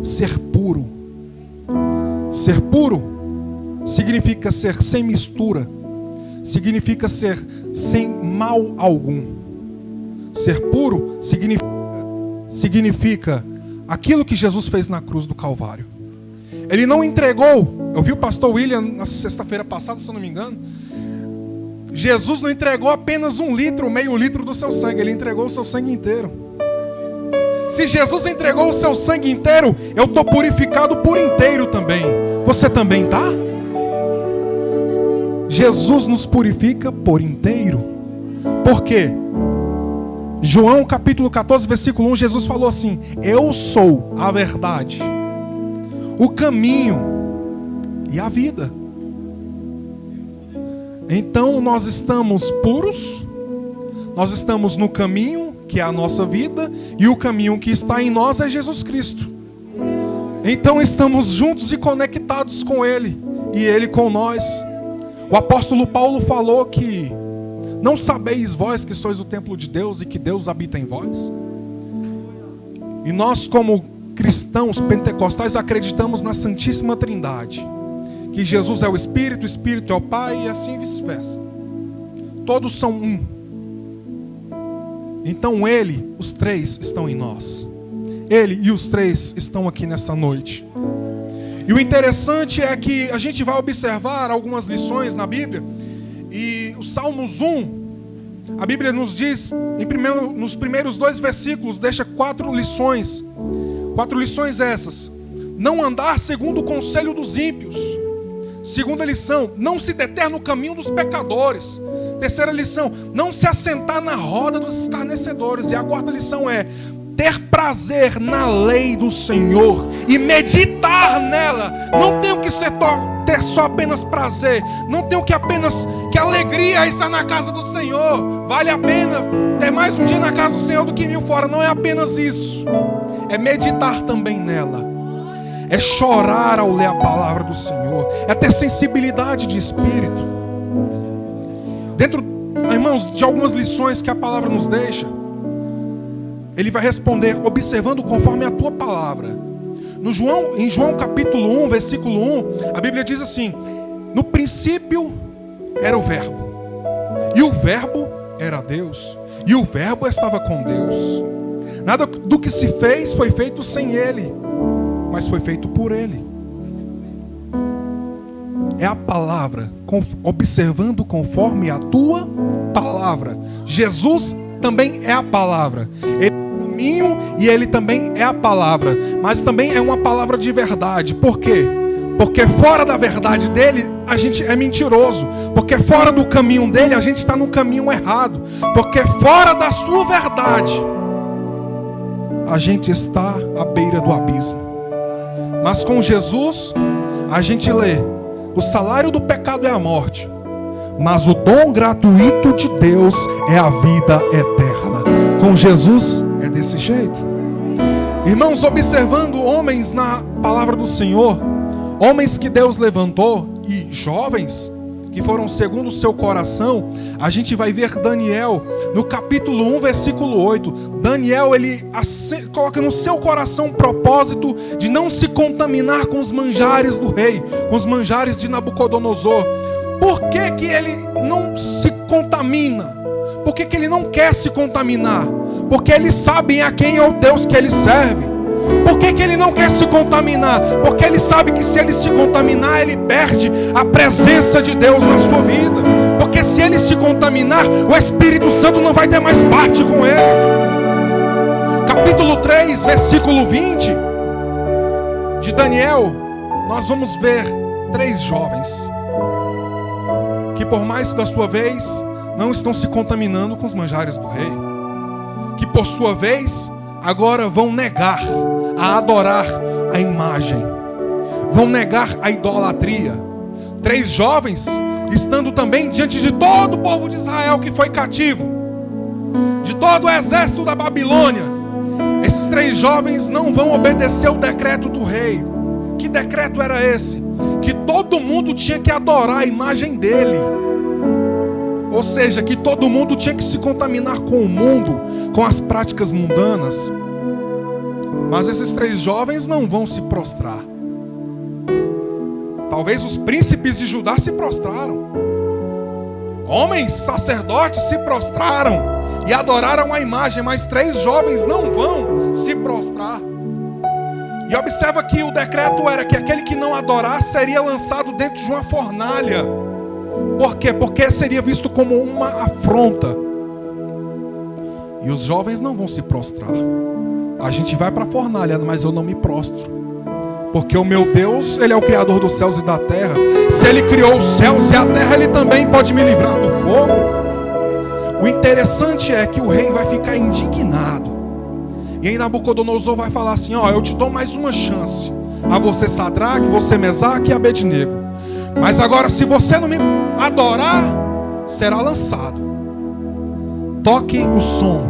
ser puro. Ser puro significa ser sem mistura, significa ser sem mal algum. Ser puro significa aquilo que Jesus fez na cruz do Calvário. Ele não entregou, eu vi o pastor William na sexta-feira passada, se eu não me engano, Jesus não entregou apenas 1 litro, meio litro do seu sangue, ele entregou o seu sangue inteiro. Se Jesus entregou o seu sangue inteiro, eu estou purificado por inteiro também. Você também está? Jesus nos purifica por inteiro. Por quê? João capítulo 14, versículo 1, Jesus falou assim: eu sou a verdade, o caminho e a vida. Então nós estamos puros, nós estamos no caminho, que é a nossa vida, e o caminho que está em nós é Jesus Cristo. Então estamos juntos e conectados com Ele, e Ele com nós. O apóstolo Paulo falou que não sabeis vós que sois o templo de Deus e que Deus habita em vós? E nós, como cristãos pentecostais, acreditamos na Santíssima Trindade, que Jesus é o Espírito, o Espírito é o Pai, e assim vice-versa. Todos são um. Então Ele, os três estão em nós. Ele e os três estão aqui nessa noite. E o interessante é que a gente vai observar algumas lições na Bíblia. E o Salmos 1, a Bíblia nos diz, nos primeiros 2 versículos, deixa 4 lições. 4 lições essas: não andar segundo o conselho dos ímpios. Segunda lição: não se deter no caminho dos pecadores. Terceira lição: não se assentar na roda dos escarnecedores. E a 4ª lição é ter prazer na lei do Senhor e meditar nela. Não tenho que ter só apenas prazer, não tenho que alegria estar na casa do Senhor. Vale a pena ter mais um dia na casa do Senhor do que 1000 fora. Não é apenas isso, é meditar também nela, é chorar ao ler a palavra do Senhor, é ter sensibilidade de espírito. Dentro, irmãos, de algumas lições que a palavra nos deixa, Ele vai responder: observando conforme a tua palavra. Em João capítulo 1, versículo 1, a Bíblia diz assim: no princípio era o verbo, e o verbo era Deus, e o verbo estava com Deus. Nada do que se fez foi feito sem Ele, mas foi feito por Ele. É a palavra, observando conforme a tua palavra. Jesus também é a palavra. Ele é o caminho e Ele também é a palavra. Mas também é uma palavra de verdade. Por quê? Porque fora da verdade dele, a gente é mentiroso. Porque fora do caminho dele, a gente está no caminho errado. Porque fora da sua verdade, a gente está à beira do abismo. Mas com Jesus, a gente lê: o salário do pecado é a morte, mas o dom gratuito de Deus é a vida eterna. Com Jesus é desse jeito. Irmãos, observando homens na palavra do Senhor, homens que Deus levantou e jovens que foram segundo o seu coração, a gente vai ver Daniel no capítulo 1, versículo 8. Daniel, ele coloca no seu coração o propósito de não se contaminar com os manjares do rei, com os manjares de Nabucodonosor. Por que que ele não se contamina? Por que que ele não quer se contaminar? Porque ele sabe a quem é o Deus que ele serve. Por que que ele não quer se contaminar? Porque ele sabe que se ele se contaminar, ele perde a presença de Deus na sua vida. Porque se ele se contaminar, o Espírito Santo não vai ter mais parte com ele. Capítulo 3, versículo 20 de Daniel, nós vamos ver 3 jovens que, por mais da sua vez, não estão se contaminando com os manjares do rei, que por sua vez agora vão negar a adorar a imagem, vão negar a idolatria. 3 jovens, estando também diante de todo o povo de Israel que foi cativo, de todo o exército da Babilônia. Esses 3 jovens não vão obedecer o decreto do rei. Que decreto era esse? Que todo mundo tinha que adorar a imagem dele. Ou seja, que todo mundo tinha que se contaminar com o mundo, com as práticas mundanas. Mas esses 3 jovens não vão se prostrar. Talvez os príncipes de Judá se prostraram. Homens, sacerdotes se prostraram e adoraram a imagem, mas 3 jovens não vão se prostrar. E observa que o decreto era que aquele que não adorasse seria lançado dentro de uma fornalha. Por quê? Porque seria visto como uma afronta. E os jovens não vão se prostrar. A gente vai para a fornalha, mas eu não me prostro. Porque o meu Deus, Ele é o Criador dos céus e da terra. Se Ele criou os céus e a terra, Ele também pode me livrar do fogo. O interessante é que o rei vai ficar indignado. E aí Nabucodonosor vai falar assim: ó, eu te dou mais uma chance. A você Sadraque, você Mesaque e Abednego. Mas agora, se você não me adorar, será lançado. Toque o som,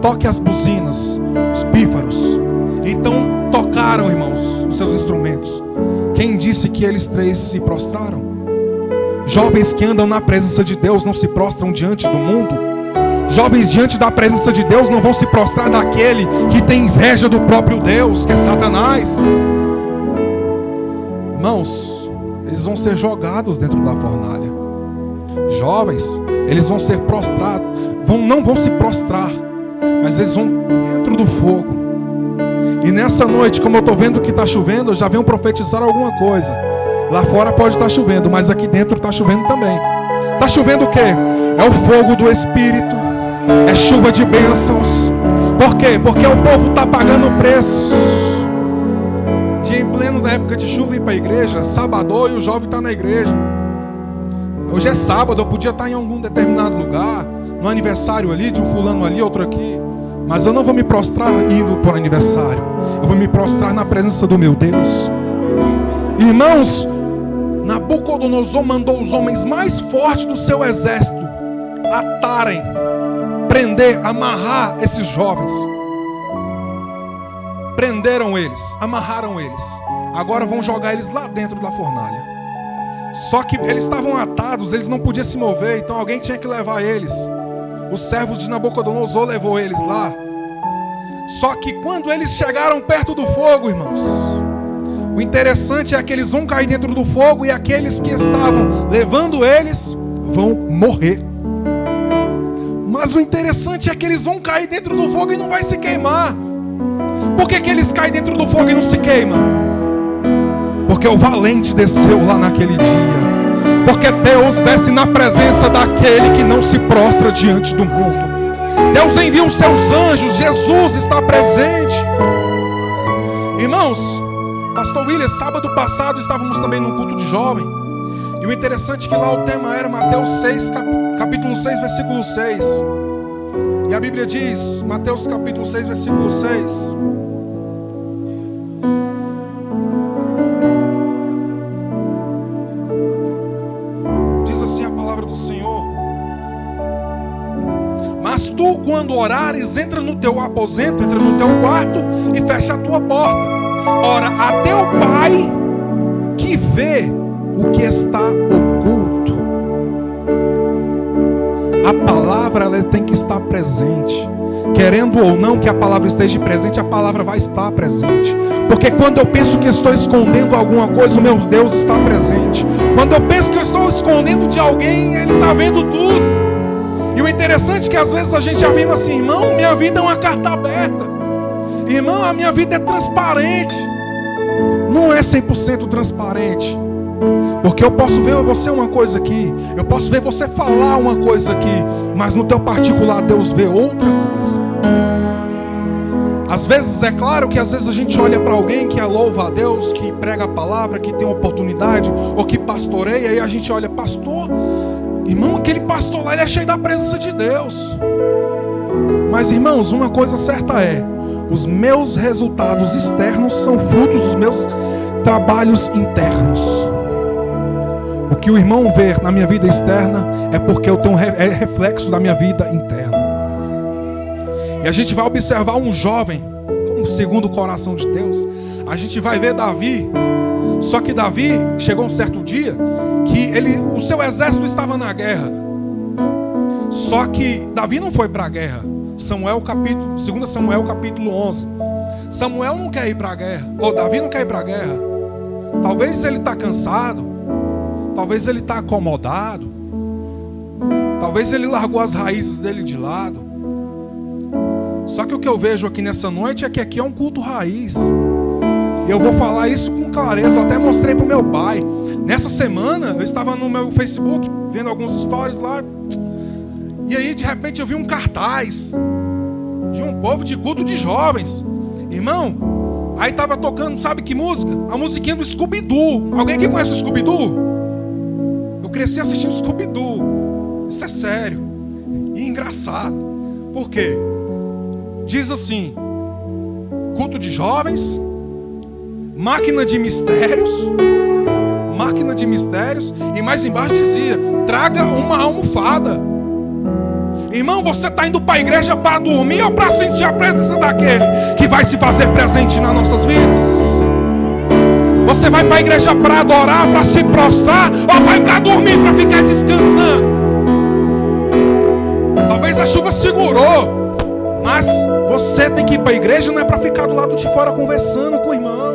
toque as buzinas, os pífaros. Então tocaram, irmãos, os seus instrumentos. Quem disse que eles 3 se prostraram? Jovens que andam na presença de Deus não se prostram diante do mundo. Jovens diante da presença de Deus não vão se prostrar daquele que tem inveja do próprio Deus, que é Satanás. Irmãos, eles vão ser jogados dentro da fornalha. Jovens, eles vão ser prostrados, não vão se prostrar, mas eles vão dentro do fogo. E nessa noite, como eu estou vendo que está chovendo, eu já venho profetizar alguma coisa. Lá fora pode estar chovendo, mas aqui dentro está chovendo também. Está chovendo o quê? É o fogo do Espírito. É chuva de bênçãos. Por quê? Porque o povo está pagando o preço de, em pleno época de chuva, ir para a igreja. Sábado, e o jovem está na igreja. Hoje é sábado, eu podia estar em algum determinado lugar, no aniversário ali, de um fulano ali, outro aqui. Mas eu não vou me prostrar indo para o aniversário. Eu vou me prostrar na presença do meu Deus. Irmãos, Nabucodonosor mandou os homens mais fortes do seu exército atarem, prender, amarrar esses jovens. Prenderam eles, amarraram eles. Agora vão jogar eles lá dentro da fornalha. Só que eles estavam atados, eles não podiam se mover, então alguém tinha que levar eles. Os servos de Nabucodonosor levou eles lá. Só que quando eles chegaram perto do fogo, irmãos, o interessante é que eles vão cair dentro do fogo e aqueles que estavam levando eles vão morrer. Mas o interessante é que eles vão cair dentro do fogo e não vai se queimar. Por que eles caem dentro do fogo e não se queimam? Porque o valente desceu lá naquele dia. Porque Deus desce na presença daquele que não se prostra diante do mundo. Deus envia os seus anjos, Jesus está presente. Irmãos, Pastor William, sábado passado estávamos também num culto de jovem. E o interessante é que lá o tema era Mateus 6, capítulo 6, versículo 6. E a Bíblia diz, Mateus capítulo 6, versículo 6. Diz assim a palavra do Senhor: mas tu, quando orares, entra no teu aposento, entra no teu quarto e fecha a tua porta. Ora a teu Pai que vê o que está oculto. A palavra, ela tem que estar presente. Querendo ou não que a palavra esteja presente, a palavra vai estar presente. Porque quando eu penso que estou escondendo alguma coisa, o meu Deus está presente. Quando eu penso que eu estou escondendo de alguém, Ele está vendo tudo. E o interessante é que às vezes a gente já vem assim: irmão, minha vida é uma carta aberta. Irmão, a minha vida é transparente. Não é 100% transparente. Porque eu posso ver você uma coisa aqui, eu posso ver você falar uma coisa aqui, mas no teu particular Deus vê outra coisa. Às vezes, é claro que às vezes a gente olha para alguém que louva a Deus, que prega a palavra, que tem oportunidade, ou que pastoreia, e a gente olha: pastor, irmão, aquele pastor lá, ele é cheio da presença de Deus. Mas irmãos, uma coisa certa é: os meus resultados externos são frutos dos meus trabalhos internos. O que o irmão vê na minha vida externa é porque eu tenho reflexo da minha vida interna. E a gente vai observar um jovem, segundo o coração de Deus. A gente vai ver Davi. Só que Davi chegou um certo dia que o seu exército estava na guerra. Só que Davi não foi para a guerra. 2 Samuel capítulo 11. Samuel não quer ir para a guerra, ou Davi não quer ir para a guerra. Talvez ele está cansado, talvez ele está acomodado, talvez ele largou as raízes dele de lado. Só que o que eu vejo aqui nessa noite é que aqui é um culto raiz. E eu vou falar isso com clareza. Eu até mostrei para o meu pai. Nessa semana eu estava no meu Facebook vendo alguns stories lá. E aí de repente eu vi um cartaz de um povo de culto de jovens. Irmão, aí estava tocando, sabe que música? A musiquinha do Scooby-Doo. Alguém aqui conhece o Scooby-Doo? Eu cresci assistindo Scooby-Doo. Isso é sério e engraçado. Por quê? Diz assim: culto de jovens, máquina de mistérios, e mais embaixo dizia: traga uma almofada. Irmão, você está indo para a igreja para dormir ou para sentir a presença daquele que vai se fazer presente nas nossas vidas? Você vai para a igreja para adorar, para se prostrar, ou vai para dormir, para ficar descansando? Talvez a chuva segurou, mas você tem que ir para a igreja não é para ficar do lado de fora conversando com o irmão.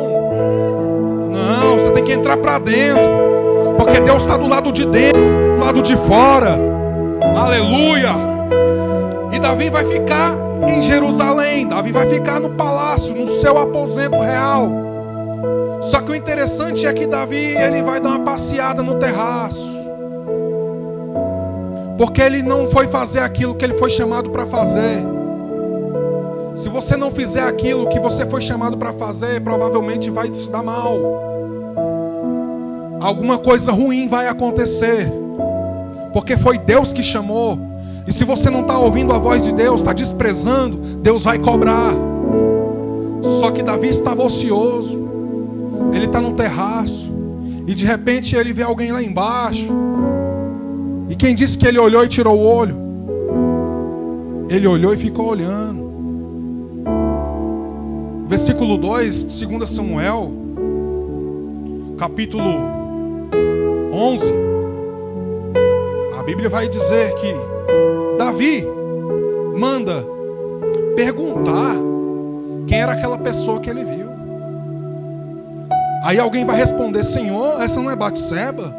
Não, você tem que entrar para dentro, porque Deus está do lado de dentro, do lado de fora. Aleluia! E Davi vai ficar em Jerusalém, Davi vai ficar no palácio, no seu aposento real. Só que o interessante é que Davi, ele vai dar uma passeada no terraço, porque ele não foi fazer aquilo que ele foi chamado para fazer. Se você não fizer aquilo que você foi chamado para fazer, provavelmente vai te dar mal. Alguma coisa ruim vai acontecer, porque foi Deus que chamou. E se você não está ouvindo a voz de Deus, está desprezando, Deus vai cobrar. Só que Davi estava ocioso. Ele está no terraço, e de repente ele vê alguém lá embaixo. E quem disse que ele olhou e tirou o olho? Ele olhou e ficou olhando. Versículo 2 de 2 Samuel, capítulo 11. A Bíblia vai dizer que Davi manda perguntar quem era aquela pessoa que ele viu. Aí alguém vai responder: Senhor, essa não é Batseba,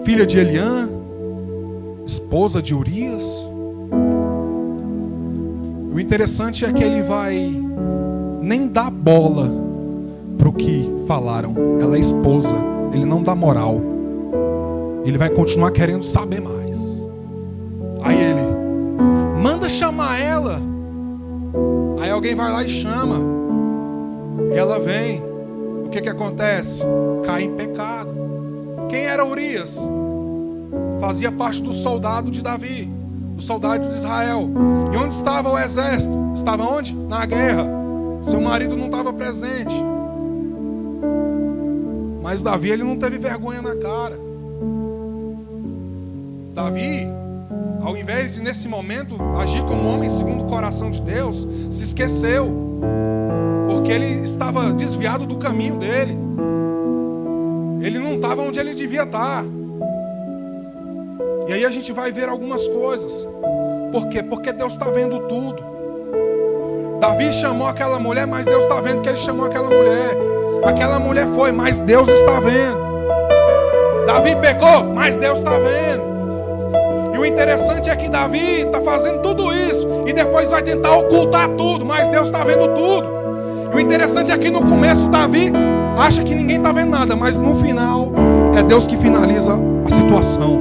filha de Eliã, esposa de Urias? O interessante é que ele vai nem dar bola para o que falaram. Ela é esposa, ele não dá moral. Ele vai continuar querendo saber mais. Aí ele manda chamar ela. Aí alguém vai lá e chama. E ela vem. O que acontece? Cai em pecado. Quem era Urias? Fazia parte do soldado de Davi, dos soldados de Israel. E onde estava o exército? Estava onde? Na guerra. Seu marido não estava presente. Mas Davi, ele não teve vergonha na cara. Davi, ao invés de nesse momento agir como homem segundo o coração de Deus, se esqueceu, porque ele estava desviado do caminho dele. Ele não estava onde ele devia estar. E aí a gente vai ver algumas coisas. Por quê? Porque Deus está vendo tudo. Davi chamou aquela mulher, mas Deus está vendo que ele chamou aquela mulher. Aquela mulher foi, mas Deus está vendo. Davi pecou, mas Deus está vendo. E o interessante é que Davi está fazendo tudo isso e depois vai tentar ocultar tudo, mas Deus está vendo tudo. E o interessante é que no começo Davi acha que ninguém está vendo nada, mas no final é Deus que finaliza a situação.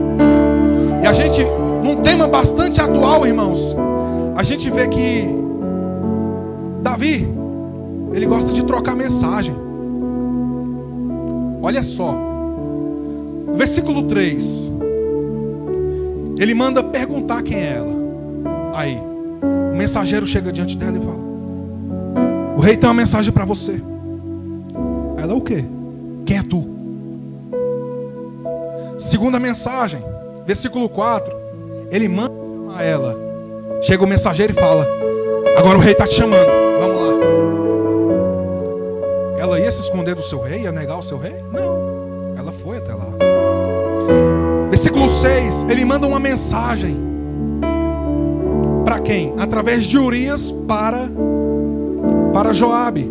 E a gente, num tema bastante atual, irmãos, a gente vê que Davi, ele gosta de trocar mensagem. Olha só, versículo 3, ele manda perguntar quem é ela. Aí, o mensageiro chega diante dela e fala: o rei tem uma mensagem para você. Ela: o quê? Quem é tu? Segunda mensagem, versículo 4, ele manda a ela. Chega o mensageiro e fala: agora o rei está te chamando, vamos lá. Ela ia se esconder do seu rei? Ia negar o seu rei? Não, ela foi até lá. Versículo 6, ele manda uma mensagem. Para quem? Através de Urias para para Joabe.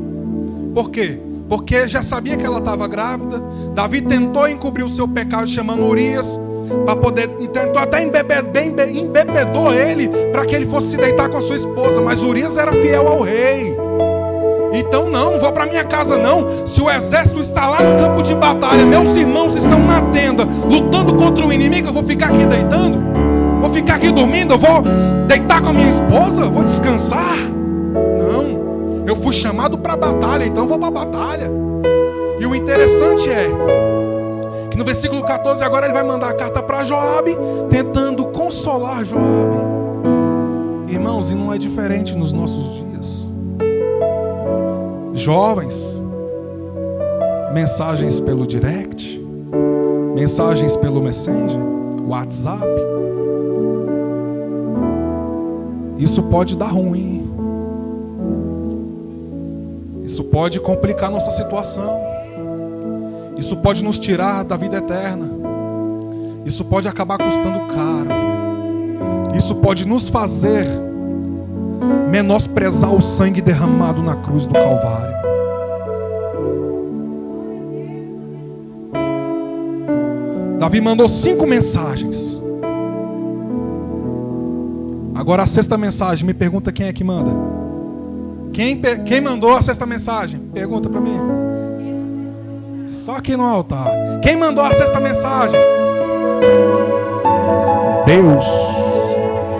Por quê? Porque já sabia que ela estava grávida. Davi tentou encobrir o seu pecado chamando Urias para poder, e tentou até embebedou ele para que ele fosse se deitar com a sua esposa, mas Urias era fiel ao rei. Então não vou para minha casa não. Se o exército está lá no campo de batalha, meus irmãos estão na tenda lutando contra o inimigo, eu vou ficar aqui deitando? Vou ficar aqui dormindo? Eu vou deitar com a minha esposa? Eu vou descansar? Não, eu fui chamado para a batalha, então eu vou para a batalha. E o interessante é que no versículo 14 agora ele vai mandar a carta para Joabe, tentando consolar Joabe. Irmãos, e não é diferente nos nossos dias. Jovens, mensagens pelo direct, mensagens pelo Messenger, WhatsApp. Isso pode dar ruim. Isso pode complicar nossa situação. Isso pode nos tirar da vida eterna. Isso pode acabar custando caro. Isso pode nos fazer menosprezar o sangue derramado na cruz do Calvário. Davi mandou 5 mensagens. Agora a 6ª mensagem, me pergunta quem é que manda. Quem mandou a 6ª mensagem? Pergunta para mim. Só aqui no altar. Quem mandou a 6ª mensagem? Deus.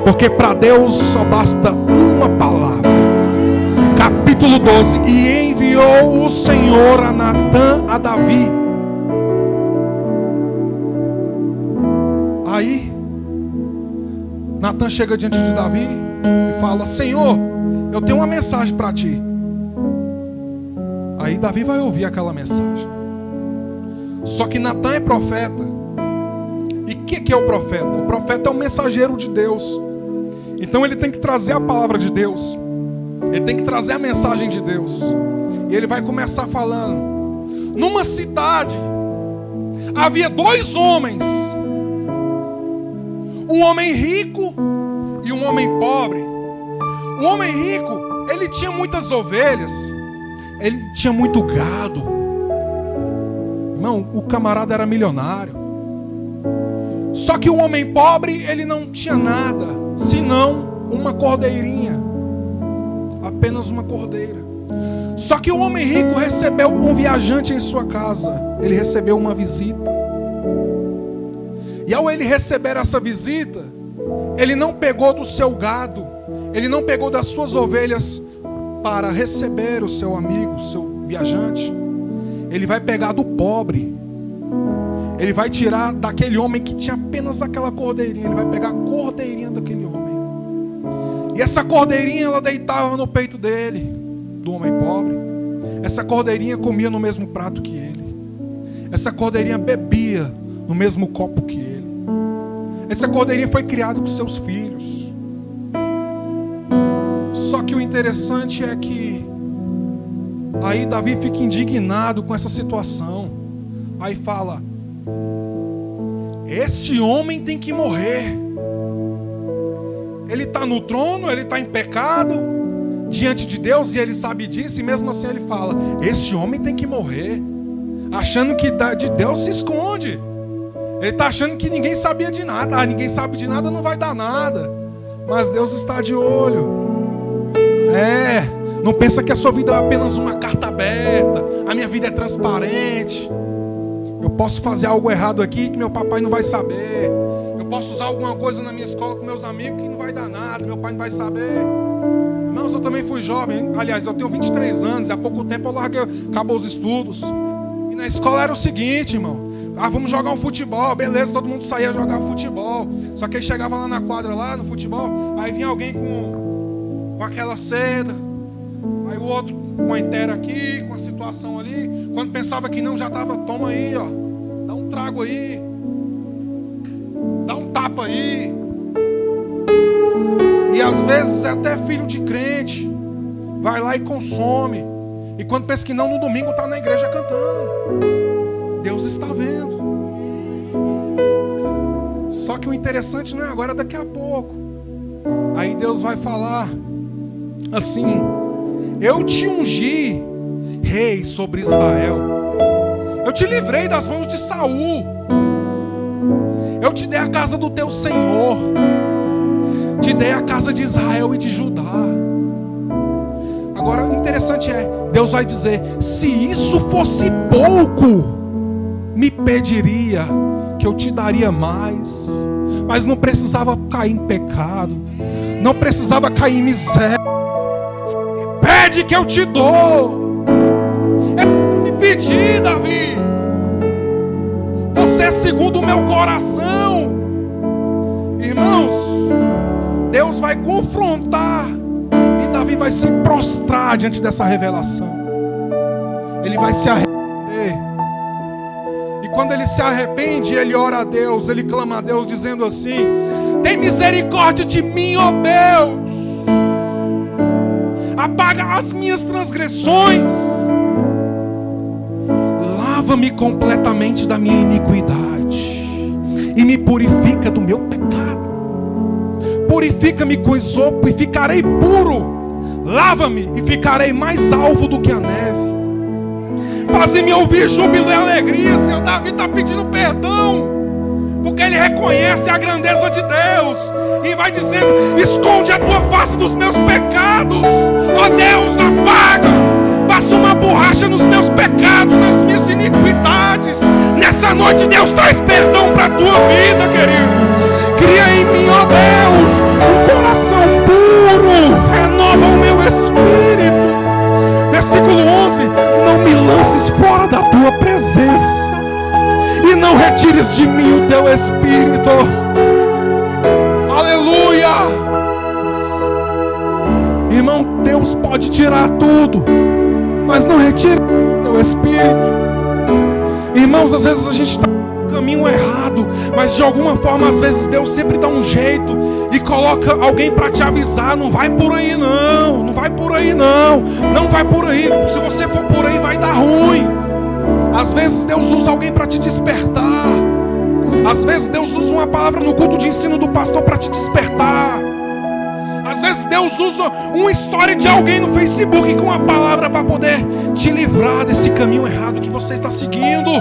Porque para Deus só basta uma palavra. Capítulo 12. E enviou o Senhor a Natã a Davi. Aí Natã chega diante de Davi e fala: Senhor, eu tenho uma mensagem para ti. Aí Davi vai ouvir aquela mensagem. Só que Natã é profeta. E o que é o profeta? O profeta é o mensageiro de Deus. Então ele tem que trazer a palavra de Deus. Ele tem que trazer a mensagem de Deus. E ele vai começar falando: numa cidade havia 2 homens, um homem rico e um homem pobre. O homem rico, ele tinha muitas ovelhas, ele tinha muito gado. Irmão, o camarada era milionário. Só que o homem pobre, ele não tinha nada, senão uma cordeirinha. Apenas uma cordeira. Só que o homem rico recebeu um viajante em sua casa. Ele recebeu uma visita. E ao ele receber essa visita, ele não pegou do seu gado, ele não pegou das suas ovelhas para receber o seu amigo, o seu viajante. Ele vai pegar do pobre. Ele vai tirar daquele homem que tinha apenas aquela cordeirinha. Ele vai pegar a cordeirinha daquele homem. E essa cordeirinha, ela deitava no peito dele, do homem pobre. Essa cordeirinha comia no mesmo prato que ele. Essa cordeirinha bebia no mesmo copo que ele. Essa cordeirinha foi criada com seus filhos. Só que o interessante é que aí Davi fica indignado com essa situação. Aí fala: esse homem tem que morrer. Ele está no trono, ele está em pecado diante de Deus e ele sabe disso. E mesmo assim ele fala: esse homem tem que morrer. Achando que de Deus se esconde. Ele está achando que ninguém sabia de nada. Ah, ninguém sabe de nada, não vai dar nada. Mas Deus está de olho. Não pensa que a sua vida é apenas uma carta aberta. A minha vida é transparente. Eu posso fazer algo errado aqui que meu papai não vai saber. Eu posso usar alguma coisa na minha escola com meus amigos que não vai dar nada. Meu pai não vai saber. Irmãos, eu também fui jovem. Aliás, eu tenho 23 anos. Há pouco tempo eu larguei, acabou os estudos. E na escola era o seguinte, irmão. Vamos jogar um futebol, beleza, todo mundo saía jogar futebol. Só que aí chegava lá na quadra, lá no futebol, aí vinha alguém com aquela seda, aí o outro com a inteira aqui, com a situação ali. Quando pensava que não, já estava: toma aí, ó, dá um trago aí, dá um tapa aí. E às vezes é até filho de crente, vai lá e consome. E quando pensa que não, no domingo está na igreja cantando. Deus está vendo. Só que o interessante não é agora, é daqui a pouco. Aí Deus vai falar assim: Eu te ungi rei sobre Israel. Eu te livrei das mãos de Saul. Eu te dei a casa do teu Senhor. Te dei a casa de Israel e de Judá. Agora, o interessante é, Deus vai dizer: se isso fosse pouco, me pediria que eu te daria mais. Mas não precisava cair em pecado, não precisava cair em miséria. Pede que eu te dou. É me pedir, Davi. Você é segundo o meu coração. Irmãos, Deus vai confrontar e Davi vai se prostrar diante dessa revelação. Ele vai se arrepender. E quando ele se arrepende, ele ora a Deus, ele clama a Deus dizendo assim: tem misericórdia de mim, ó Deus. Apaga as minhas transgressões. Lava-me completamente da minha iniquidade e me purifica do meu pecado. Purifica-me com esopo e ficarei puro. Lava-me e ficarei mais alvo do que a neve. Faze-me ouvir júbilo e alegria. Senhor, Davi está pedindo perdão, porque ele reconhece a grandeza de Deus. E vai dizendo: esconde a tua face dos meus pecados. Ó Deus, apaga. Passa uma borracha nos meus pecados, nas minhas iniquidades. Nessa noite Deus traz perdão para a tua vida, querido. Cria em mim, ó Deus, um coração puro. Renova o meu espírito. Versículo 11: não me lances fora da tua presença e não retires de mim o teu espírito. Aleluia. Irmão, Deus pode tirar tudo, mas não retire o teu espírito. Irmãos, às vezes a gente está no caminho errado, mas de alguma forma, às vezes Deus sempre dá um jeito e coloca alguém para te avisar: não vai por aí não, não vai por aí não, não vai por aí. Se você for por aí vai dar ruim. Às vezes Deus usa alguém para te despertar. Às vezes Deus usa uma palavra no culto de ensino do pastor para te despertar. Às vezes Deus usa uma história de alguém no Facebook com uma palavra para poder te livrar desse caminho errado que você está seguindo.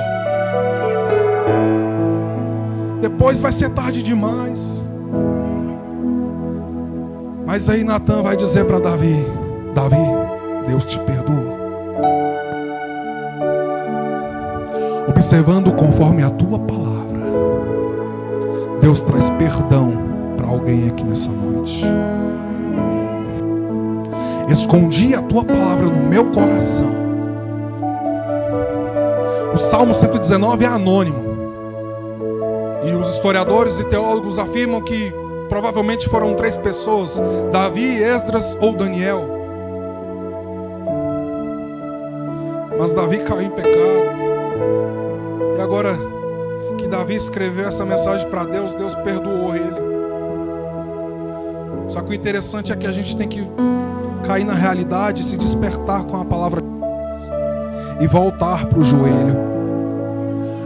Depois vai ser tarde demais. Mas aí Natan vai dizer para Davi: Davi, Deus te perdoa. Observando conforme a tua palavra, Deus traz perdão para alguém aqui nessa noite. Escondi a tua palavra no meu coração. O Salmo 119 é anônimo. E os historiadores e teólogos afirmam que provavelmente foram 3 pessoas: Davi, Esdras ou Daniel. Mas Davi caiu em pecado. E agora que Davi escreveu essa mensagem para Deus, Deus perdoou ele. Só que o interessante é que a gente tem que cair na realidade, se despertar com a palavra e voltar para o joelho.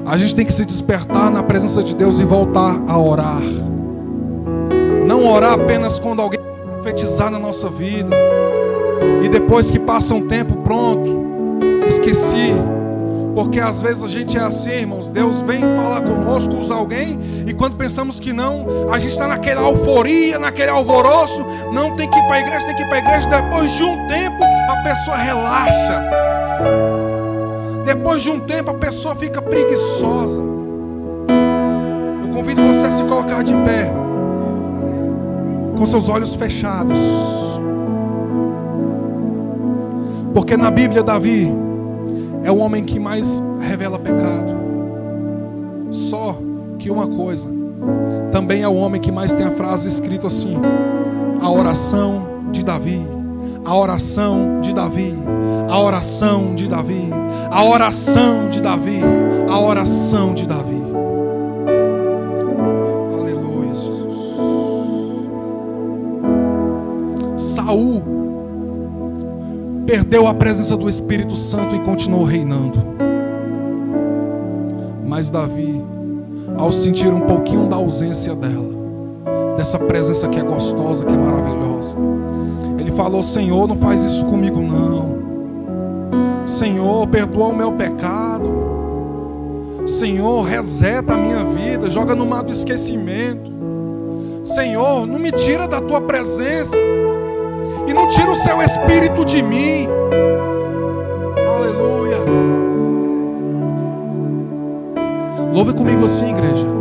A gente tem que se despertar na presença de Deus e voltar a orar. Não orar apenas quando alguém profetizar na nossa vida e depois que passa um tempo, pronto, esqueci. Porque às vezes a gente é assim, irmãos. Deus vem falar conosco, usa alguém, e quando pensamos que não, a gente está naquela euforia, naquele alvoroço. Não, tem que ir para a igreja, tem que ir para a igreja. Depois de um tempo a pessoa relaxa. Depois de um tempo a pessoa fica preguiçosa. Eu convido você a se colocar de pé, com seus olhos fechados. Porque na Bíblia Davi é o homem que mais revela pecado. Só que uma coisa, também é o homem que mais tem a frase escrita assim: a oração de Davi, a oração de Davi, a oração de Davi, a oração de Davi, a oração de Davi. Aleluia, Jesus. Saul perdeu a presença do Espírito Santo e continuou reinando. Mas Davi, ao sentir um pouquinho da ausência dela, dessa presença que é gostosa, que é maravilhosa, ele falou: Senhor, não faz isso comigo não. Senhor, perdoa o meu pecado. Senhor, reseta a minha vida, joga no mar do esquecimento. Senhor, não me tira da tua presença e não tira o seu espírito de mim. Aleluia. Louve comigo assim, igreja.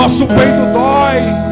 nosso peito dói.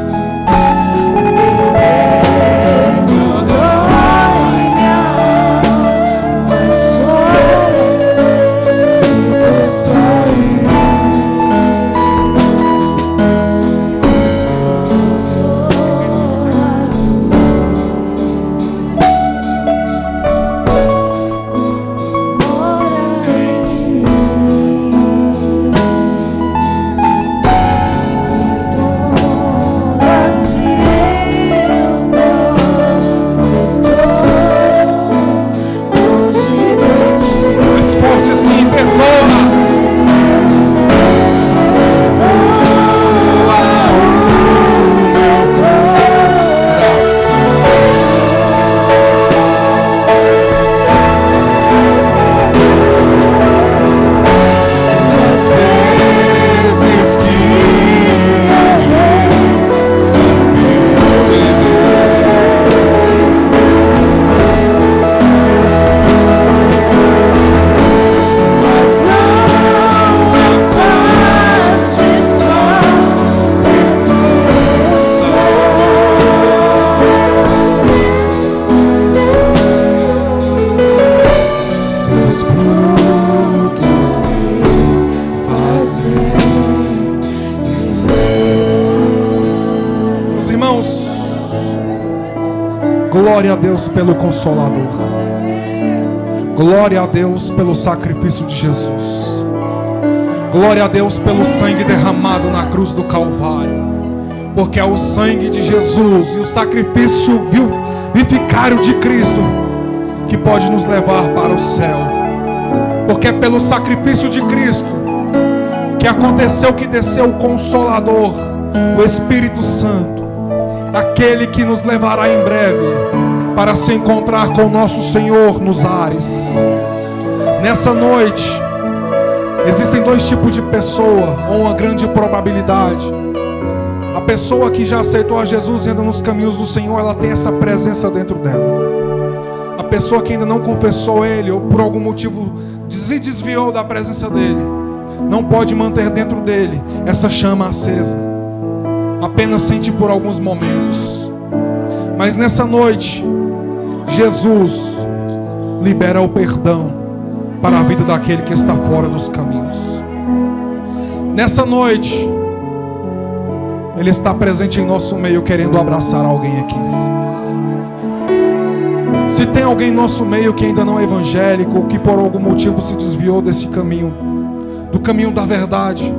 Glória a Deus pelo Consolador. Glória a Deus pelo sacrifício de Jesus. Glória a Deus pelo sangue derramado na cruz do Calvário. Porque é o sangue de Jesus e o sacrifício vificário de Cristo que pode nos levar para o céu. Porque é pelo sacrifício de Cristo que aconteceu que desceu o Consolador, o Espírito Santo, aquele que nos levará em breve para se encontrar com o nosso Senhor nos ares. Nessa noite, existem dois tipos de pessoa, ou uma grande probabilidade. A pessoa que já aceitou a Jesus e anda nos caminhos do Senhor, ela tem essa presença dentro dela. A pessoa que ainda não confessou Ele, ou por algum motivo se desviou da presença dEle, não pode manter dentro dele essa chama acesa. Apenas sente por alguns momentos. Mas nessa noite, Jesus libera o perdão para a vida daquele que está fora dos caminhos. Nessa noite, Ele está presente em nosso meio, querendo abraçar alguém aqui. Se tem alguém em nosso meio que ainda não é evangélico, ou que por algum motivo se desviou desse caminho, do caminho da verdade,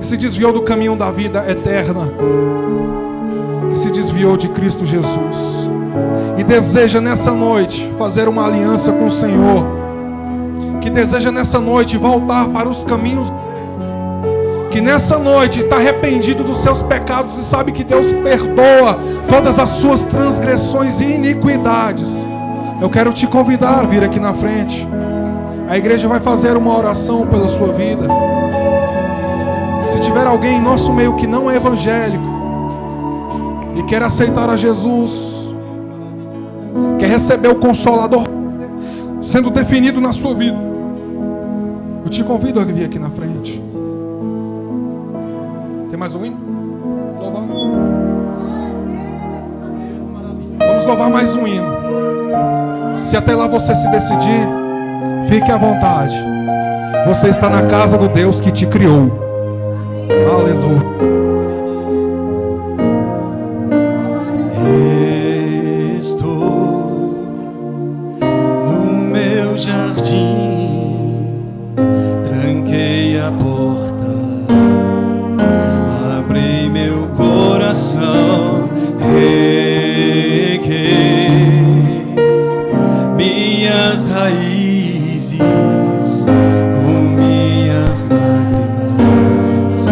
que se desviou do caminho da vida eterna, que se desviou de Cristo Jesus, e deseja nessa noite fazer uma aliança com o Senhor, que deseja nessa noite voltar para os caminhos, que nessa noite está arrependido dos seus pecados e sabe que Deus perdoa todas as suas transgressões e iniquidades, eu quero te convidar a vir aqui na frente. A igreja vai fazer uma oração pela sua vida. Se tiver alguém em nosso meio que não é evangélico e quer aceitar a Jesus, quer receber o Consolador sendo definido na sua vida, eu te convido a vir aqui na frente. Tem mais um hino? Louvar. Vamos louvar mais um hino. Se até lá você se decidir, fique à vontade. Você está na casa do Deus que te criou. Aleluia. Estou no meu jardim, tranquei a porta, abri meu coração, reguei minhas raízes com minhas lágrimas,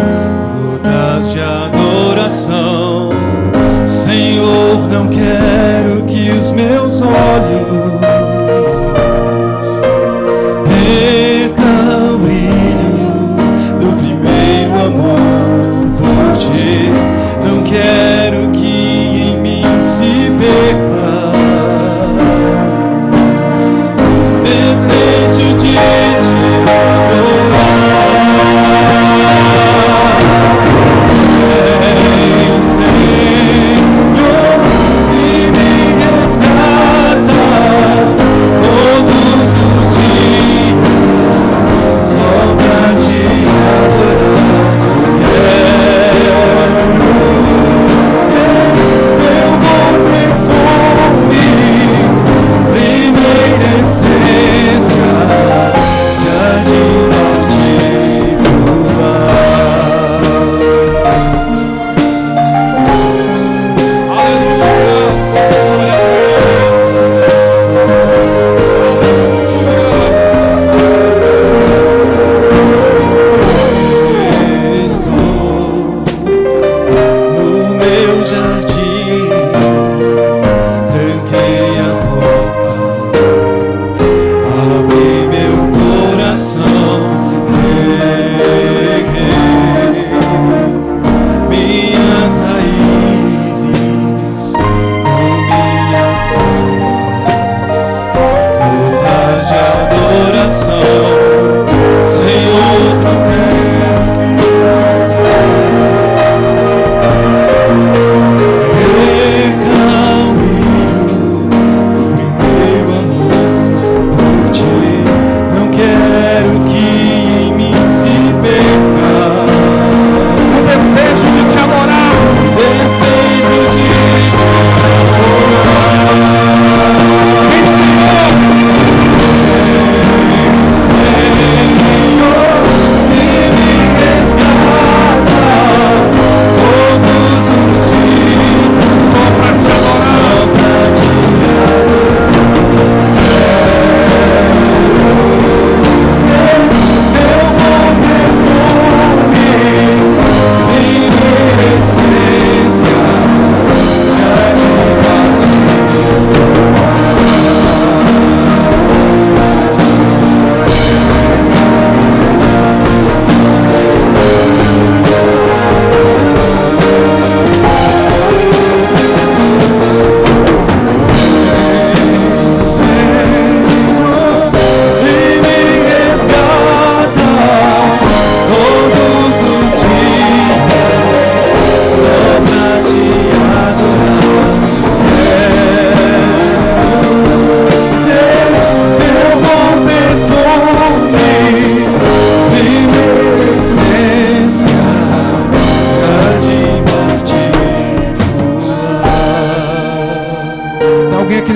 gotas de adoração. Senhor, não quero que os meus olhos percam o brilho do primeiro amor por ti. Não quero que em mim se perca o desejo de te adorar.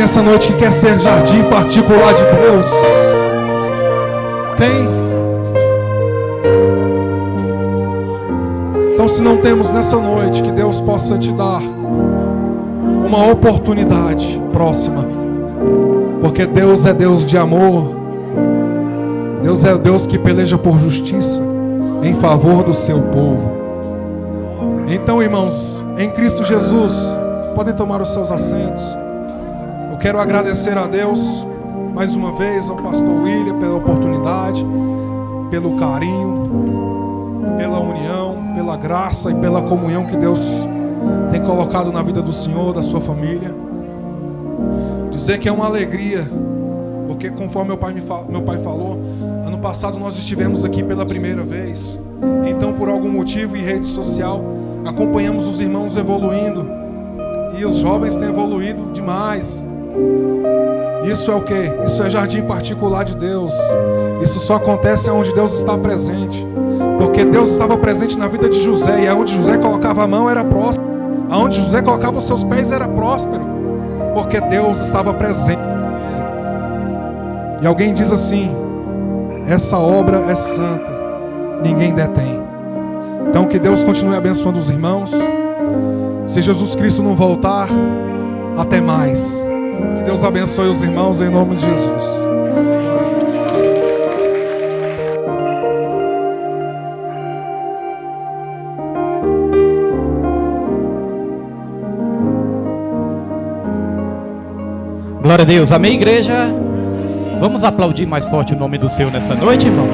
nessa noite que quer ser jardim particular de Deus? Tem? Então, se não temos nessa noite, que Deus possa te dar uma oportunidade próxima, porque Deus é Deus de amor, Deus é Deus que peleja por justiça em favor do seu povo. Então, irmãos, em Cristo Jesus, podem tomar os seus assentos. Eu quero agradecer a Deus mais uma vez, ao pastor William, pela oportunidade, pelo carinho, pela união, pela graça e pela comunhão que Deus tem colocado na vida do Senhor, da sua família. Dizer que é uma alegria, porque conforme meu pai falou, ano passado nós estivemos aqui pela primeira vez. Então, por algum motivo, em rede social, acompanhamos os irmãos evoluindo, e os jovens têm evoluído demais. Isso é o quê? Isso é jardim particular de Deus. Isso só acontece onde Deus está presente, porque Deus estava presente na vida de José, e aonde José colocava a mão era próspero, aonde José colocava os seus pés era próspero, porque Deus estava presente nele. E alguém diz assim: essa obra é santa, ninguém detém. Então, que Deus continue abençoando os irmãos. Se Jesus Cristo não voltar, até mais. Que Deus abençoe os irmãos em nome de Jesus. Glória a Deus. Amém, igreja? Vamos aplaudir mais forte o nome do Senhor nessa noite, irmãos?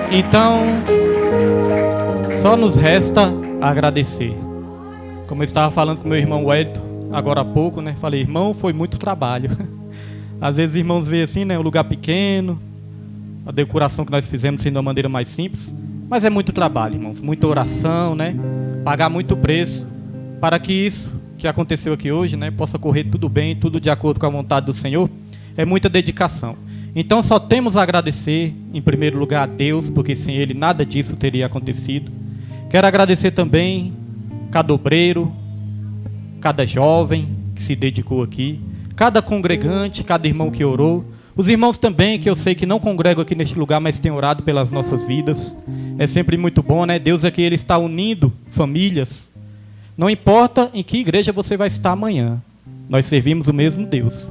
Então, só nos resta agradecer. Como eu estava falando com meu irmão Wellington agora há pouco, né? Falei, irmão, foi muito trabalho. Às vezes os irmãos veem assim, né? Um lugar pequeno, a decoração que nós fizemos sendo de uma maneira mais simples. Mas é muito trabalho, irmãos. Muita oração, né? Pagar muito preço para que isso que aconteceu aqui hoje, né? Possa correr tudo bem, tudo de acordo com a vontade do Senhor. É muita dedicação. Então só temos a agradecer, em primeiro lugar, a Deus, porque sem Ele nada disso teria acontecido. Quero agradecer também cada obreiro, cada jovem que se dedicou aqui, cada congregante, cada irmão que orou, os irmãos também que eu sei que não congregam aqui neste lugar, mas têm orado pelas nossas vidas. É sempre muito bom, né? Deus aqui, Ele está unindo famílias. Não importa em que igreja você vai estar amanhã, nós servimos o mesmo Deus.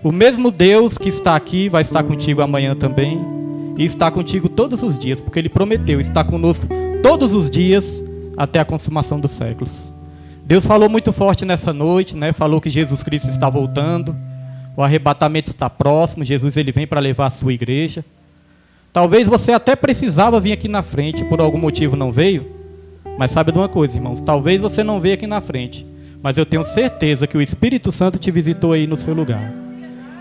O mesmo Deus que está aqui vai estar contigo amanhã também, e está contigo todos os dias, porque Ele prometeu estar conosco todos os dias até a consumação dos séculos. Deus falou muito forte nessa noite, né? Falou que Jesus Cristo está voltando, o arrebatamento está próximo, Jesus Ele vem para levar a sua igreja. Talvez você até precisava vir aqui na frente, por algum motivo não veio, mas sabe de uma coisa, irmãos, talvez você não veio aqui na frente, mas eu tenho certeza que o Espírito Santo te visitou aí no seu lugar.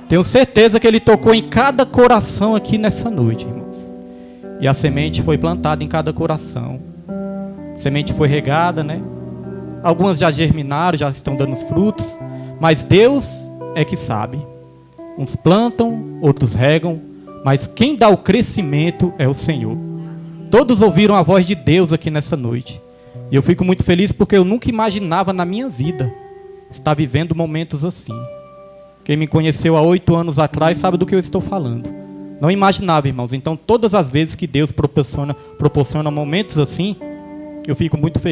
Tenho certeza que Ele tocou em cada coração aqui nessa noite, irmãos. E a semente foi plantada em cada coração. A semente foi regada, né? Algumas já germinaram, já estão dando os frutos. Mas Deus é que sabe. Uns plantam, outros regam. Mas quem dá o crescimento é o Senhor. Todos ouviram a voz de Deus aqui nessa noite. E eu fico muito feliz porque eu nunca imaginava na minha vida estar vivendo momentos assim. Quem me conheceu há 8 anos atrás sabe do que eu estou falando. Não imaginava, irmãos. Então, todas as vezes que Deus proporciona momentos assim, eu fico muito feliz.